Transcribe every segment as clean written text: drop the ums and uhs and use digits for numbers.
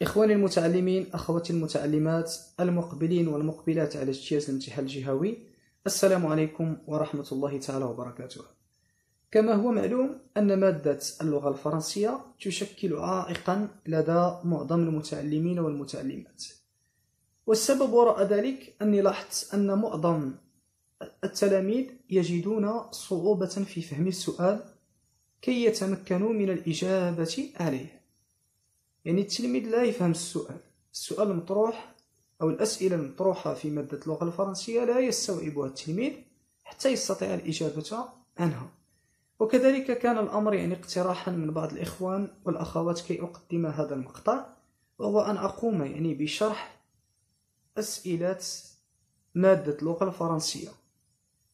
إخواني المتعلمين، أخواتي المتعلمات، المقبلين والمقبلات على اجتياز الامتحان الجهوي، السلام عليكم ورحمة الله تعالى وبركاته. كما هو معلوم أن مادة اللغة الفرنسية تشكل عائقا لدى معظم المتعلمين والمتعلمات، والسبب وراء ذلك أني لاحظت أن معظم التلاميذ يجدون صعوبة في فهم السؤال كي يتمكنوا من الإجابة عليه. يعني التلميذ لا يفهم السؤال المطروح أو الأسئلة المطروحة في مادة اللغة الفرنسية لا يستوعبها التلميذ حتى يستطيع الإجابة عنها. وكذلك كان الأمر اقتراحا من بعض الإخوان والأخوات كي أقدم هذا المقطع، وهو أن أقوم بشرح أسئلة مادة اللغة الفرنسية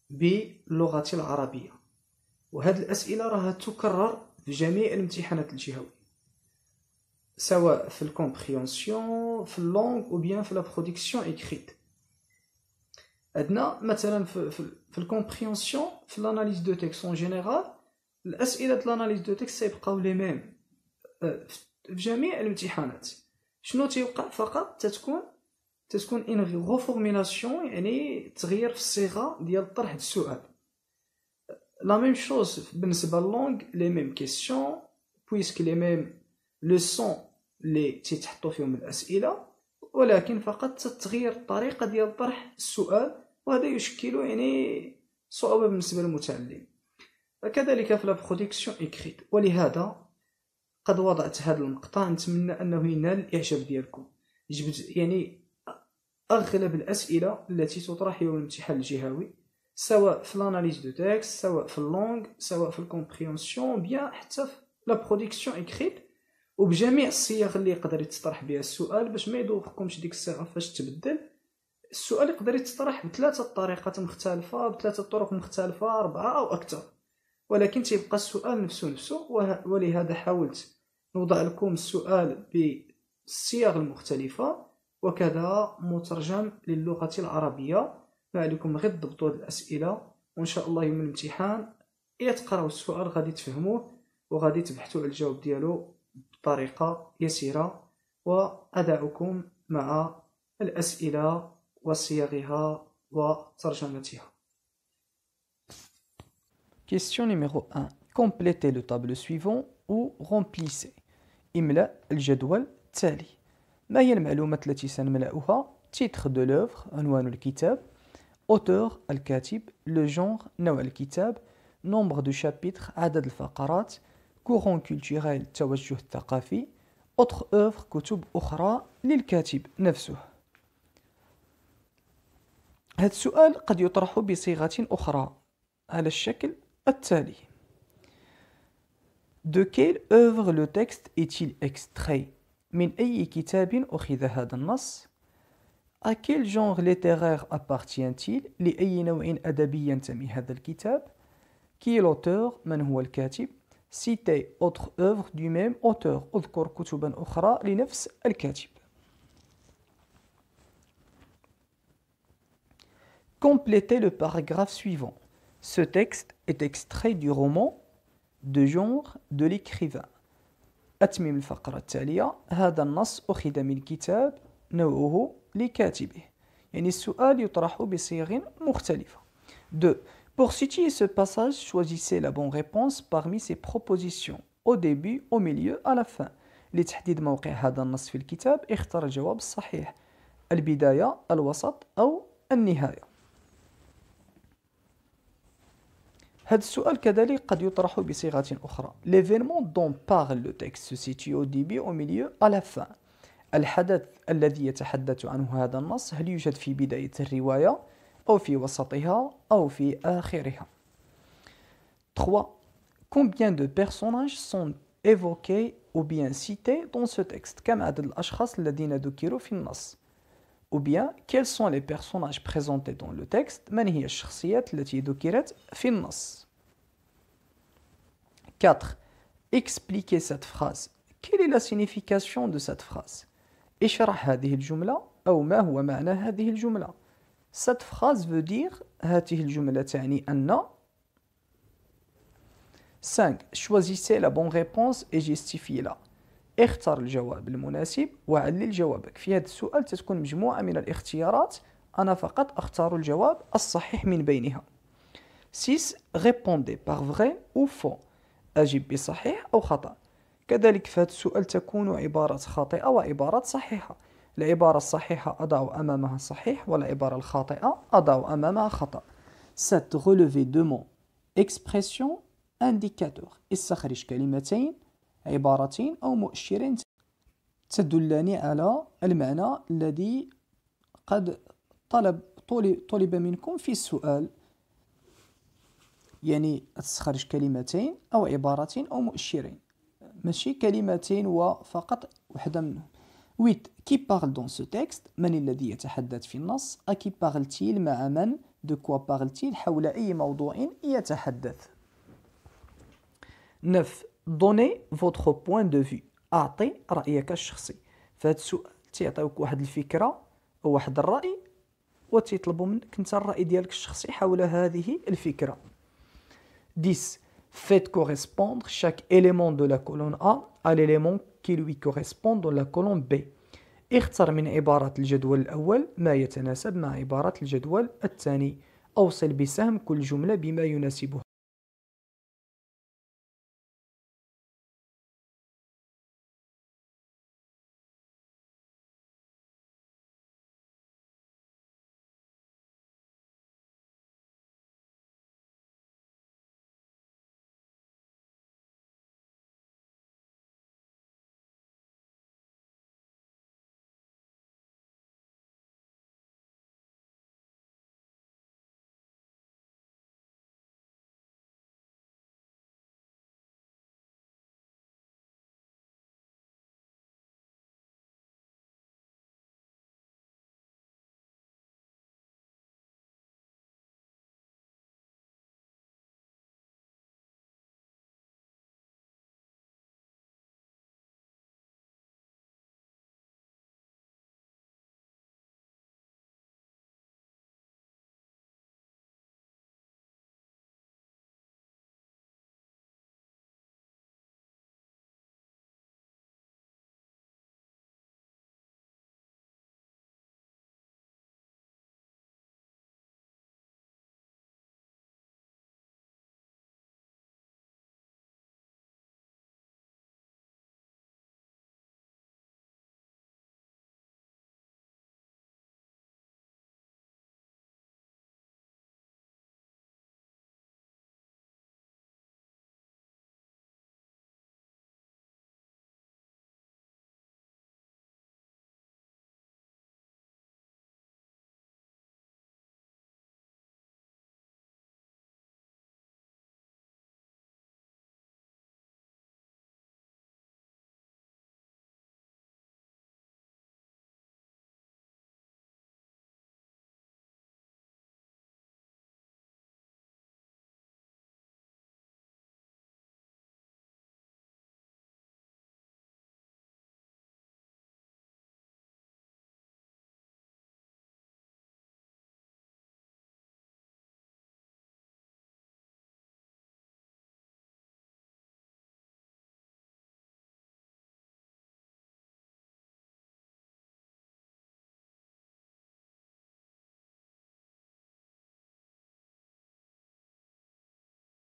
باللغة العربية، وهذه الأسئلة راها تكرر في جميع الامتحانات الجهوية، سواء في الكومبريونسيون، في اللونغ أو بيان في لابرودكسيون إكريت. عندنا مثلا في الكومبريونسيون، في الاناليز دو تكست اون جينيرال، الأسئلة الاناليز دو تكست سيبقاو لي ميم في جميع الامتحانات. شنو تيوقع؟ فقط تتكون ان غوفورميلاسيون، يعني تغيير في الصيغة ديال طرح السؤال. لا ميم شوز بالنسبة للونغ، لي ميم كيسيون بويسك لي ميم لوسون اللي تيتحطوا فيهم الأسئلة، ولكن فقط تتغير الطريقة ديال طرح السؤال، وهذا يشكل صعوبة بالنسبة للمتعلم. وكذلك في لابرودكسيون إكريت، ولهذا قد وضعت هذا المقطع، نتمنى أنه ينال الإعجاب ديالكم. جبت أغلب الأسئلة التي تطرح يوم الامتحان الجهوي، سواء في الاناليز دو تكست، سواء في اللونغ، سواء في الكومبريونسيون، بيان حتى في لابرودكسيون إكريت، وبجميع الصيغ اللي يقدر يتطرح بها السؤال، باش ما يدوخكمش ديك الصيغه فاش تبدل السؤال. يقدر يتطرح بثلاثه طريقات مختلفه، بثلاثه طرق مختلفه، 4 او اكثر، ولكن تيبقى السؤال نفسه. ولهذا حاولت نوضع لكم السؤال بالصيغ المختلفه، وكذا مترجم للغه العربيه. ما عليكم غير تضبطوا الاسئله، وان شاء الله يوم الامتحان تقراو السؤال غادي تفهموه، وغادي تبحثوا على الجواب ديالو بطريقة يسيرة. وأدعكم مع الأسئلة وصياغها وترجمتها. Question numéro 1. Complétez le tableau suivant ou remplissez. املأ الجدول التالي. ما هي المعلومات التي سنملأها؟ titre de l'œuvre عنوان الكتاب، auteur الكاتب، le genre نوع الكتاب، nombre de chapitres عدد الفقرات، courant culturel التوجه الثقافي، autre œuvre كتب أخرى للكاتب نفسه. هذا السؤال قد يطرح بصيغة أخرى على الشكل التالي: De quelle œuvre le texte est-il extrait؟ من أي كتاب أخذ هذا النص؟ À quel genre littéraire appartient-il؟ لأي نوع أدبي ينتمي هذا الكتاب؟ Qui est l'auteur؟ من هو الكاتب؟ Citer autre œuvre du même auteur. اذكر كتبا أخرى لنفس الكاتب. Complétez le paragraphe suivant. Ce texte est extrait du roman de genre de l'écrivain. أتمم الفقرة التالية. هذا النص أخذ من كتاب نوعه لكاتبه. يعني السؤال يطرح بصيغ مختلفة. 2. Pour situer ce passage, choisissez la bonne réponse parmi ces propositions. Au début, au milieu, à la fin. لتحديد موقع هذا النص في الكتاب اختر الجواب الصحيح: البداية، الوسط أو النهاية. هذا السؤال كذلك قد يطرح بصيغة أخرى. L'événement dont parle le texte se situe au début, au milieu, à la fin. الحدث الذي يتحدث عنه هذا النص هل يوجد في بداية الرواية أو في وسطها أو في آخرها. 3. Combien de personnages sont évoqués ou bien cités dans ce texte؟ كم عدد الأشخاص الذين ذكروا في النص؟ Ou bien, quels sont les personnages présentés dans le texte؟ من هي الشخصيات التي ذكرت في النص؟ 4. Expliquez cette phrase. Quelle est la signification de cette phrase؟ اشرح هذه الجملة، أو ما هو معنى هذه الجملة. Cette phrase veut dire، هذه الجملة تعني أن. 5. Choisissez la bonne réponse et justifiez-la. اختر الجواب المناسب وعلل جوابك. في هذا السؤال تكون مجموعة من الاختيارات، أنا فقط أختار الجواب الصحيح من بينها. 6. Répondez par vrai ou faux. أجب بصحيح أو خطأ. كذلك في هذا السؤال تكون عبارات خاطئة وعبارات صحيحة. العبارة الصحيحة أضع أمامها صحيح، والعبارة الخاطئة أضع أمامها خطأ. 7. Relevé de mots. Expression indicateur. استخرج كلمتين، عبارتين أو مؤشرين تدلان على المعنى الذي قد طلب منكم في السؤال. يعني تستخرج كلمتين أو عبارتين أو مؤشرين، ماشي كلمتين وفقط وحدة منهم. 8. Qui parle dans ce texte. من الذي يتحدث في النص. À qui parle-t-il. مع من. De quoi parle-t-il. حول أي موضوع يتحدث. 9. Donnez votre point de vue. أعطي رأيك الشخصي. فهذا السؤال تيعطيوك واحد الفكرة أو واحد الرأي، وتيطلبوا منك انت الرأي ديالك الشخصي حول هذه الفكرة. 10. Faites correspondre chaque élément de la colonne A à l'élément qui lui correspond dans la colonne B. اختر من عبارة الجدول الأول ما يتناسب مع عبارة الجدول الثاني. أوصل بسهم كل جملة بما يناسبها.